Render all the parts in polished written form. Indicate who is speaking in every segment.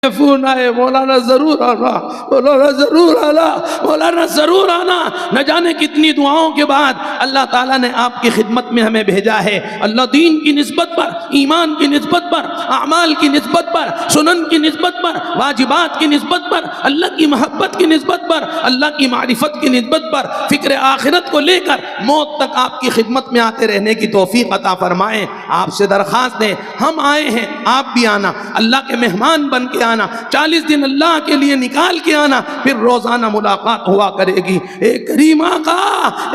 Speaker 1: Phone آئے مولانا ضرور آنا، مولانا ضرور آنا، مولانا ضرور آنا۔ نہ جانے کتنی دعاؤں کے بعد اللہ تعالیٰ نے آپ کی خدمت میں ہمیں بھیجا ہے۔ اللہ دین کی نسبت پر، ایمان کی نسبت پر، اعمال کی نسبت پر، سنن کی نسبت پر، واجبات کی نسبت پر، اللہ کی محبت کی نسبت پر، اللہ کی معرفت کی نسبت پر، فکر آخرت کو لے کر موت تک آپ کی خدمت میں آتے رہنے کی توفیق عطا فرمائیں۔ آپ سے درخواست ہے، ہم آئے ہیں، آپ بھی آنا، اللہ کے مہمان بن کے آنا، 40 دن اللہ کے لیے نکال کے آنا، پھر روزانہ ملاقات ہوا کرے گی۔ ایک کریم آقا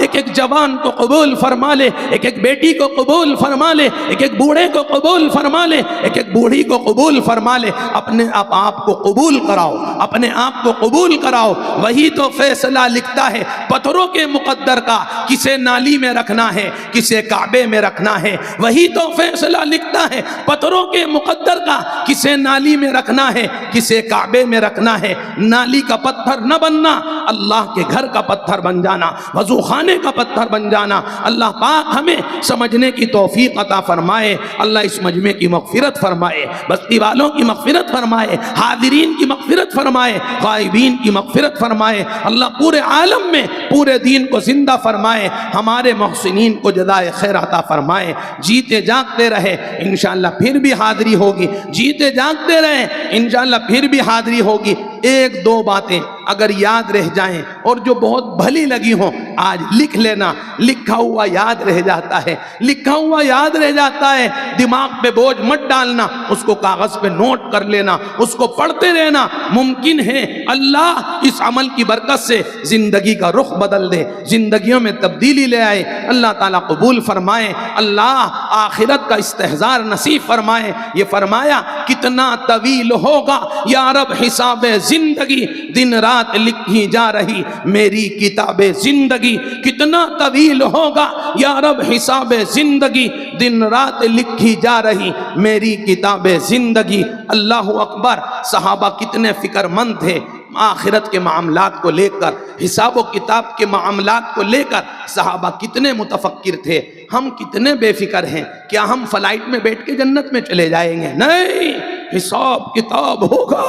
Speaker 1: ایک جوان کو قبول فرما لے، ایک بیٹی کو قبول فرما لے، ایک بوڑھے کو قبول فرما لے، ایک بوڑھی کو قبول فرما لے۔ اپنے آپ کو قبول کراؤ، اپنے آپ کو قبول کراؤ۔ وہی تو فیصلہ لکھتا ہے پتھروں کے مقدر کا، کسے نالی میں رکھنا ہے، کسے کعبے میں رکھنا ہے۔ وہی تو فیصلہ لکھتا ہے پتھروں کے مقدر کا، کسے نالی میں رکھنا ہے، کسے کعبے میں رکھنا ہے۔ نالی کا پتھر نہ بننا، اللہ کے گھر کا پتھر بن جانا، وضو خانے کا پتھر بن جانا۔ اللہ پاک ہمیں سمجھنے کی توفیق عطا فرمائے۔ اللہ اس مجمع کی مغفرت فرمائے، بستی والوں کی مغفرت فرمائے، حاضرین کی مغفرت فرمائے، غائبین کی مغفرت فرمائے۔ اللہ پورے عالم میں پورے دین کو زندہ فرمائے، ہمارے محسنین کو جزائے خیر عطا فرمائے۔ جیتے جاگتے رہے، انشاءاللہ پھر بھی حاضری ہوگی، جیتے جاگتے رہے، انشاءاللہ پھر بھی حاضری ہوگی۔ ایک دو باتیں اگر یاد رہ جائیں اور جو بہت بھلی لگی ہوں، آج لکھ لینا۔ لکھا ہوا یاد رہ جاتا ہے، لکھا ہوا یاد رہ جاتا ہے۔ دماغ پہ بوجھ مت ڈالنا، اس کو کاغذ پہ نوٹ کر لینا، اس کو پڑھتے رہنا۔ ممکن ہے اللہ اس عمل کی برکت سے زندگی کا رخ بدل دے، زندگیوں میں تبدیلی لے آئے۔ اللہ تعالیٰ قبول فرمائے، اللہ آخرت کا استحضار نصیب فرمائے۔ یہ فرمایا کتنا طویل ہوگا یا رب حساب زندگی، دن رات لکھی جا رہی میری کتاب زندگی۔ کتنا طویل ہوگا یا رب حساب زندگی، دن رات لکھی جا رہی میری کتاب زندگی۔ اللہ اکبر۔ صحابہ کتنے فکر مند تھے آخرت کے معاملات کو لے کر، حساب و کتاب کے معاملات کو لے کر صحابہ کتنے متفکر تھے۔ ہم کتنے بے فکر ہیں؟ کیا ہم فلائٹ میں بیٹھ کے جنت میں چلے جائیں گے؟ نہیں، حساب کتاب ہوگا،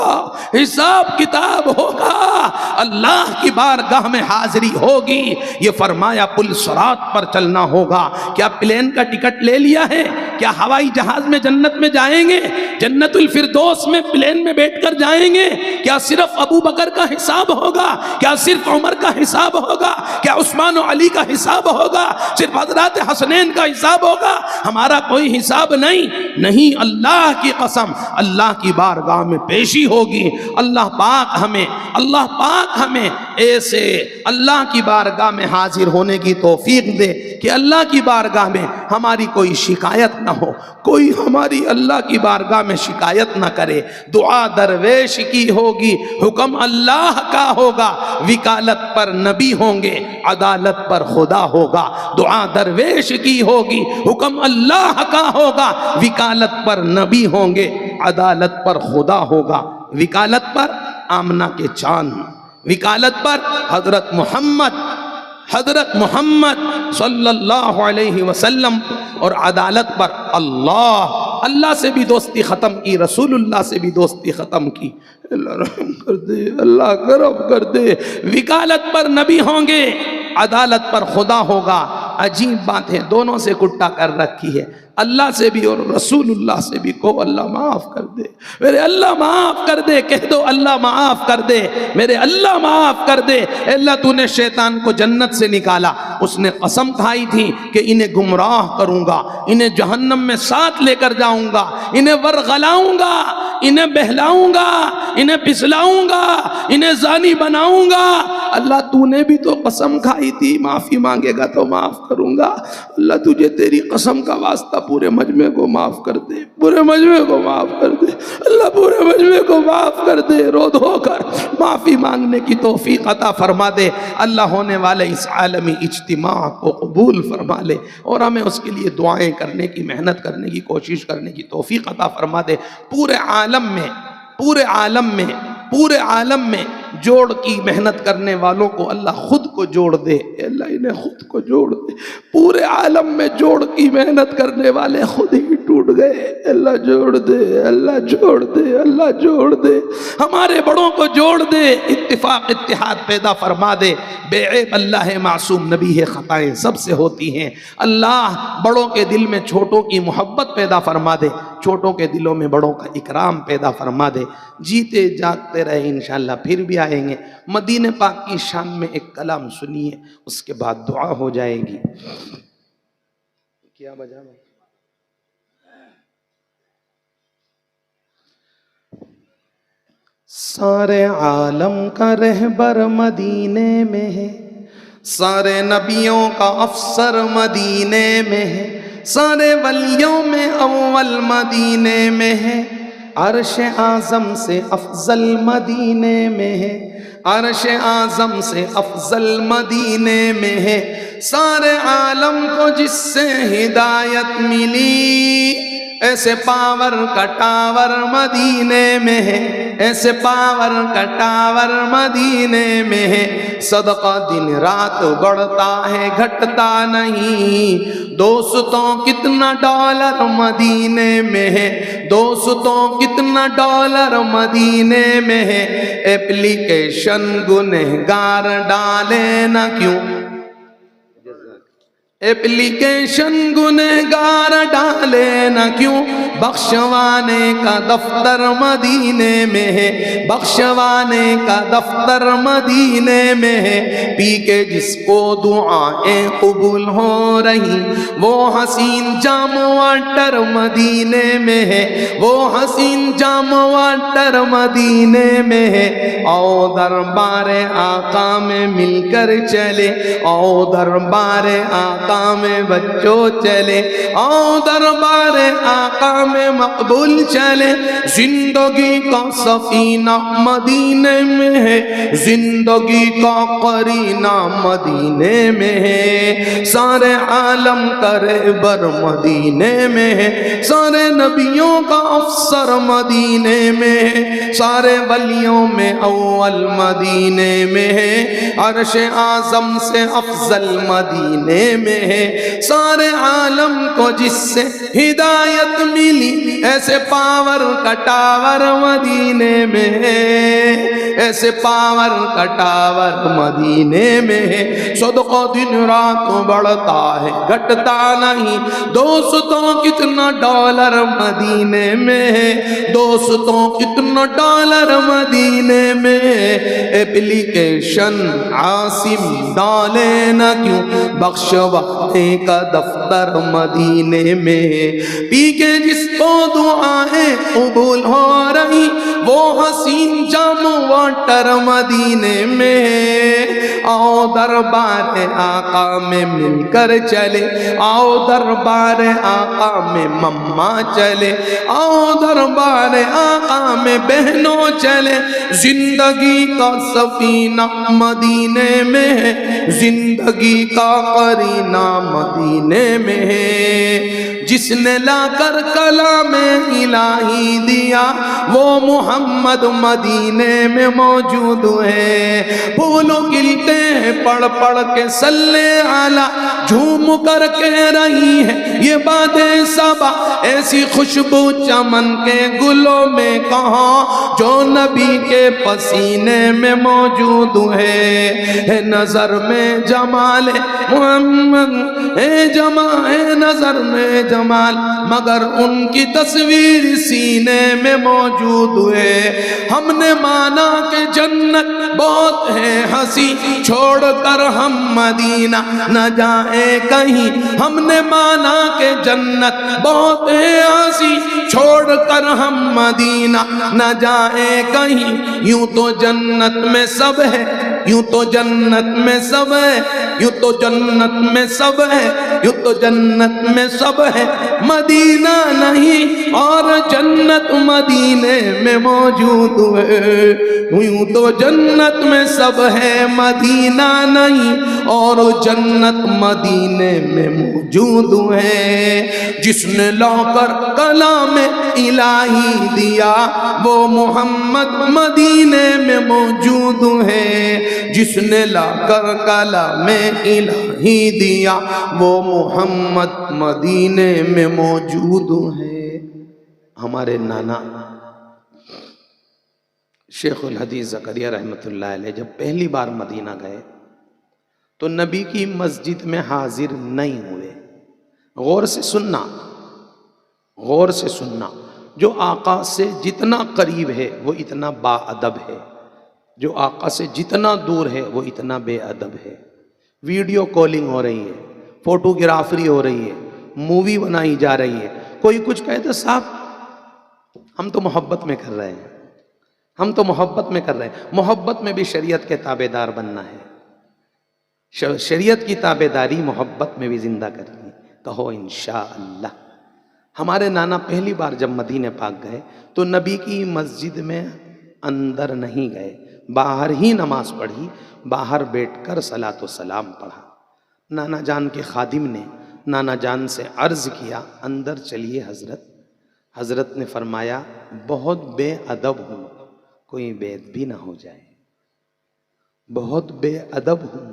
Speaker 1: حساب کتاب ہوگا، اللہ کی بارگاہ میں حاضری ہوگی۔ یہ فرمایا پل صراط پر چلنا ہوگا۔ کیا پلین کا ٹکٹ لے لیا ہے؟ کیا ہوائی جہاز میں جنت میں جائیں گے؟ جنت الفردوس میں پلین میں بیٹھ کر جائیں گے؟ کیا صرف ابو بکر کا حساب ہوگا؟ کیا صرف عمر کا حساب ہوگا؟ کیا عثمان و علی کا حساب ہوگا؟ صرف حضرات حسنین کا حساب ہوگا؟ ہمارا کوئی حساب نہیں، اللہ کی قسم اللہ کی بارگاہ میں پیشی ہوگی۔ اللہ پاک ہمیں ایسے اللہ کی بارگاہ میں حاضر ہونے کی توفیق دے کہ اللہ کی بارگاہ میں ہماری کوئی شکایت نہ ہو، کوئی ہماری اللہ کی بارگاہ میں شکایت نہ کرے۔ دعا درویش کی ہوگی، حکم اللہ کا ہوگا، وکالت پر نبی ہوں گے، عدالت پر خدا ہوگا۔ دعا درویش کی ہوگی، حکم اللہ کا ہوگا، وکالت پر نبی ہوں گے، عدالت پر خدا ہوگا۔ وکالت پر آمنہ کے چاند، وکالت پر حضرت محمد صلی اللہ علیہ وسلم، اور عدالت پر اللہ سے بھی دوستی ختم کی، رسول اللہ سے بھی دوستی ختم کی۔ اللہ رحم کر دے، اللہ کرم کر دے۔ وکالت پر نبی ہوں گے، عدالت پر خدا ہوگا۔ عجیب بات ہے، دونوں سے کٹا کر رکھی ہے، اللہ سے بھی اور رسول اللہ سے بھی۔ کو اللہ معاف کر دے، میرے اللہ معاف کر دے، کہہ دو اللہ معاف کر دے، میرے اللہ معاف کر دے۔ اے اللہ تو نے شیطان کو جنت سے نکالا، اس نے قسم کھائی تھی کہ انہیں گمراہ کروں گا، انہیں جہنم میں ساتھ لے کر جاؤں گا، انہیں ورغلاؤں گا، انہیں بہلاؤں گا، انہیں پھسلاؤں گا، انہیں زانی بناؤں گا۔ اللہ تو نے بھی تو قسم کھائی تھی، معافی مانگے گا تو معاف کروں گا۔ اللہ تجھے تیری قسم کا واسطہ پورے مجمع کو معاف کر دے، پورے مجمع کو معاف کر دے، اللہ پورے مجمع کو معاف کر دے۔ رو دھو کر معافی مانگنے کی توفیق عطا فرما دے۔ اللہ ہونے والے اس عالمی اجتماع کو قبول فرما لے اور ہمیں اس کے لیے دعائیں کرنے کی، محنت کرنے کی، کوشش کرنے کی توفیق عطا فرما دے۔ پورے عالم میں جوڑ کی محنت کرنے والوں کو اللہ خود کو جوڑ دے، اللہ انہیں خود کو جوڑ دے۔ پورے عالم میں جوڑ کی محنت کرنے والے خود ہی ٹوٹ گئے، اللہ جوڑ دے، اللہ جوڑ دے، اللہ جوڑ دے، ہمارے بڑوں کو جوڑ دے، اتفاق اتحاد پیدا فرما دے۔ بے عیب اللہ ہے، معصوم نبی ہے، خطائیں سب سے ہوتی ہیں۔ اللہ بڑوں کے دل میں چھوٹوں کی محبت پیدا فرما دے، چھوٹوں کے دلوں میں بڑوں کا اکرام پیدا فرما دے۔ جیتے جاگتے رہے، انشاءاللہ پھر بھی آئیں گے۔ مدینہ پاک کی شان میں ایک کلام سنیے، اس کے بعد دعا ہو جائے گی۔ کیا بجا میں سارے عالم کا رہبر مدینے میں ہے، سارے نبیوں کا افسر مدینے میں ہے، سارے ولیوں میں اول مدینے میں ہے، عرش اعظم سے افضل مدینے میں ہے، عرش اعظم سے افضل مدینے میں ہے، سارے عالم کو جس سے ہدایت ملی، ایسے پاور کا ٹاور مدینے میں ہے، ایسے پاور کا ٹاور مدینے میں ہے، صدقہ دن رات بڑھتا ہے گھٹتا نہیں، دوستوں کتنا ڈالر مدینے میں ہے، دوستوں کتنا ڈالر مدینے میں ہے، ایپلیکیشن گنہگار ڈالے نہ کیوں، ایپلیکیشن گنہگار ڈالے نہ کیوں، بخشوانے کا دفتر مدینے میں ہے، بخشوانے کا دفتر مدینے میں ہے، پی کے جس کو دعائیں قبول ہو رہی، وہ حسین جام واٹر مدینے میں ہے، وہ حسین جام واٹر مدینے میں ہے، آؤ دربار آقا میں مل کر چلے، آؤ دربار آقا میں بچوں چلے، آؤ دربار آقا میں مقبول چلے، زندگی کا سفینہ مدینے میں ہے، زندگی کا قرینہ مدینے میں ہے، سارے عالم کا رہبر مدینے میں ہے، سارے نبیوں کا افسر مدینے میں ہے، سارے ولیوں میں اول مدینے میں ہے، عرش اعظم سے افضل مدینے میں ہے، سارے عالم کو جس سے ہدایت ملی، ایسے پاور کا ٹاور مدینے میں ہے، ایسے پاور کا ٹاور مدینے میں ہے، صدقہ دن رات بڑھتا ہے گھٹتا نہیں، دوستوں کتنا ڈالر مدینے میں ہے، دوستوں کتنا ڈالر مدینے میں ہے، ایپلیکیشن عاصم ڈالے نہ کیوں، بخشوانے کا دفتر مدینے میں ہے، پی کے جس کو دعائیں قبول ہو رہی، وہ حسین جام واٹر مدینے میں ہے، آؤ دربار آقا میں مل کر چلے، آؤ دربار آقا میں مما چلے، آؤ دربار آقا میں بہنوں چلے، زندگی کا سفینہ مدینے میں ہے، زندگی کا قرینہ مدینے میں ہے، جس نے لا کر کلام الہی دیا، وہ محمد مدینے میں موجود ہے، پھولوں کھلتے ہیں پڑھ پڑھ کے صلی علی، جھوم کر کہہ رہی ہے یہ بادیں صبا، ایسی خوشبو چمن کے گلوں میں کہاں، جو نبی کے پسینے میں موجود ہے نظر میں جمال محمد، ہے نظر میں جمال، مگر ان کی تصویر سینے میں موجود ہے، ہم نے مانا کہ جنت بہت ہے ہنسی، چھوڑ کر ہم مدینہ نہ جائیں کہیں، ہم نے مانا کہ جنت بہت ہے ہنسی، چھوڑ کر ہم مدینہ نہ جائیں کہیں، یوں تو جنت میں سب ہے، یوں تو جنت میں سب ہے، یوں تو جنت میں سب ہے، یوں تو جنت میں سب ہے، مدینہ نہیں اور جنت مدینے میں موجود ہے، یوں تو جنت میں سب ہے، مدینہ نہیں اور جنت مدینے میں موجود ہے، جس نے لا کر کلام الہی دیا، وہ محمد مدینے میں موجود ہے، جس نے لا کر کلام الہی دیا، وہ محمد مدینے میں موجود ہے۔ ہمارے نانا شیخ الحدیث زکریا رحمۃ اللہ علیہ جب پہلی بار مدینہ گئے تو نبی کی مسجد میں حاضر نہیں ہوئے. غور سے سننا، غور سے سننا. جو آقا سے جتنا قریب ہے وہ اتنا با ادب ہے، جو آقا سے جتنا دور ہے وہ اتنا بے ادب ہے. ویڈیو کالنگ ہو رہی ہے، فوٹوگرافری ہو رہی ہے، مووی بنائی جا رہی ہے. کوئی کچھ کہتے صاحب ہم تو محبت میں کر رہے ہیں، ہم تو محبت میں کر رہے ہیں. محبت میں بھی شریعت کے تابع دار بننا ہے. شریعت کی تابع داری محبت میں بھی زندہ کرنی. کہو انشاءاللہ. ہمارے نانا پہلی بار جب مدینہ پاک گئے تو نبی کی مسجد میں اندر نہیں گئے، باہر ہی نماز پڑھی، باہر بیٹھ کر صلاۃ و سلام پڑھا. نانا جان کے خادم نے نانا جان سے عرض کیا اندر چلیے حضرت. حضرت نے فرمایا بہت بے ادب ہوں، کوئی بے ادبی نہ ہو جائے. بہت بے ادب ہوں،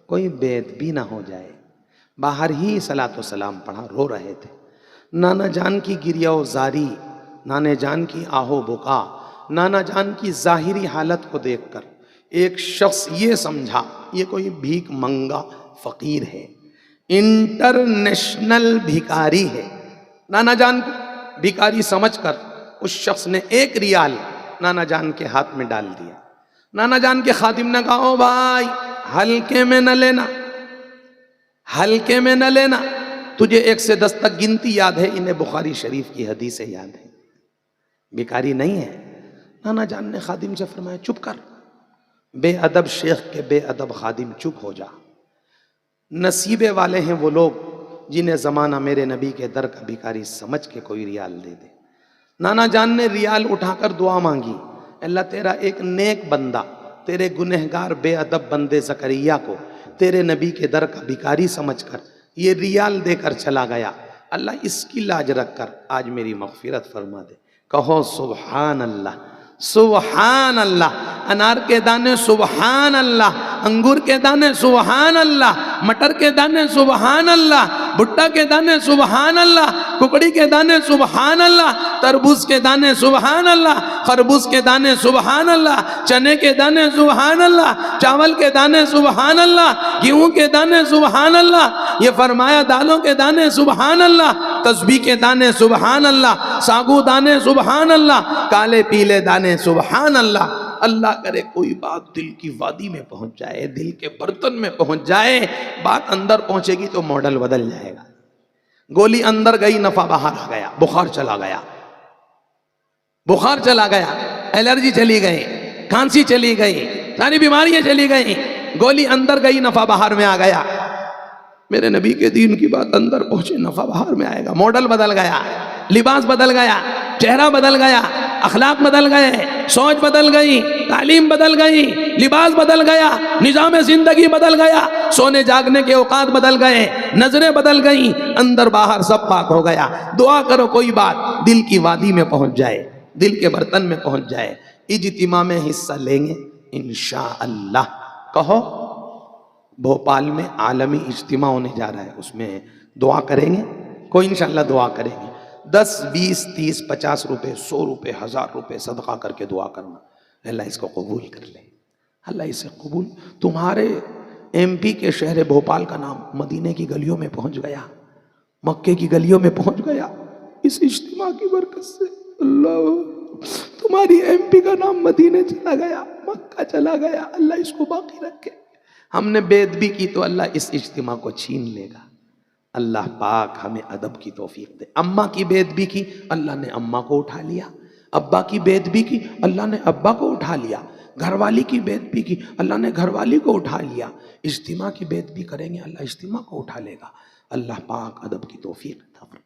Speaker 1: کوئی بے ادبی نہ ہو جائے. باہر ہی صلاۃ و سلام پڑھا. رو رہے تھے. نانا جان کی گریہ و زاری، نانا جان کی آہ و بکا، نانا جان کی ظاہری حالت کو دیکھ کر ایک شخص یہ سمجھا یہ کوئی بھیک منگا فقیر ہے، انٹرنیشنل بھیکاری ہے. نانا جان کو بھیکاری سمجھ کر اس شخص نے 1 ریال نانا جان کے ہاتھ میں ڈال دیا. نانا جان کے خادم نے کہا او بھائی ہلکے میں نہ لینا، ہلکے میں نہ لینا. تجھے 1 سے 10 تک گنتی یاد ہے؟ انہیں بخاری شریف کی حدیثیں یاد ہیں. بھیکاری نہیں ہے. نانا جان نے خادم سے فرمایا چپ کر. بے ادب شیخ کے بے ادب خادم چپ ہو جا. نصیبے والے ہیں وہ لوگ جنہیں زمانہ میرے نبی کے در کا بھیکاری سمجھ کے کوئی ریال دے دے. نانا جان نے ریال اٹھا کر دعا مانگی، اللہ تیرا ایک نیک بندہ تیرے گنہگار بے ادب بندے زکریا کو تیرے نبی کے در کا بھیکاری سمجھ کر یہ ریال دے کر چلا گیا، اللہ اس کی لاج رکھ کر آج میری مغفرت فرما دے. کہو سبحان اللہ، سبحان اللہ. انار کے دانے سبحان اللہ، انگور کے دانے سبحان اللہ، مٹر کے دانے سبحان اللہ، بھٹا کے دانے سبحان اللہ، ککڑی کے دانے سبحان اللہ، تربوز کے دانے سبحان اللہ، خربوز کے دانے سبحان اللہ، چنے کے دانے سبحان اللہ، چاول کے دانے سبحان اللہ، گیہوں کے دانے سبحان اللہ. یہ فرمایا دالوں کے دانے سبحان اللہ، تسبیح کے دانے سبحان اللہ، ساگو دانے سبحان اللہ، کالے پیلے دانے سبحان اللہ. اللہ کرے کوئی بات دل کی وادی میں پہنچ جائے، دل کے برتن میں پہنچ جائے، بات اندر پہنچے گی تو ماڈل بدل جائے گا. گولی اندر گئی، نفع باہر آ گیا، بخار چلا گیا، بخار چلا گیا، الرجی چلی گئی، کھانسی چلی گئی، ساری بیماریاں چلی گئی. گولی اندر گئی، نفع باہر میں آ گیا. میرے نبی کے دین کی بات اندر پہنچے، نفع باہر میں آئے گا. ماڈل بدل گیا، لباس بدل گیا، چہرہ بدل گیا، اخلاق بدل گئے، سوچ بدل گئی، تعلیم بدل گئی، لباس بدل گیا، نظام زندگی بدل گیا، سونے جاگنے کے اوقات بدل گئے، نظریں بدل گئیں، اندر باہر سب پاک ہو گیا. دعا کرو کوئی بات دل کی وادی میں پہنچ جائے، دل کے برتن میں پہنچ جائے. اجتماع میں حصہ لیں گے انشاءاللہ. کہو بھوپال میں عالمی اجتماع ہونے جا رہا ہے، اس میں دعا کریں گے. کوئی انشاءاللہ دعا کریں گے. 10 20 30 50 روپے 100 روپے 1000 روپے صدقہ کر کے دعا کرنا، اللہ اس کو قبول کر لے. اللہ اسے قبول. تمہارے MP کے شہر بھوپال کا نام مدینے کی گلیوں میں پہنچ گیا، مکے کی گلیوں میں پہنچ گیا اس اجتماع کی برکت سے. اللہ تمہاری MP کا نام مدینے چلا گیا، مکہ چلا گیا. اللہ اس کو باقی رکھے. ہم نے بے ادبی کی تو اللہ اس اجتماع کو چھین لے گا. اللہ پاک ہمیں ادب کی توفیق دے. اماں کی بے ادبی کی، اللہ نے اماں کو اٹھا لیا. ابا کی بے ادبی کی، اللہ نے ابا کو اٹھا لیا. گھر والی کی بے ادبی کی، اللہ نے گھر والی کو اٹھا لیا. اجتماع کی بے ادبی کریں گے، اللہ اجتماع کو اٹھا لے گا. اللہ پاک ادب کی توفیق عطا فرمائے.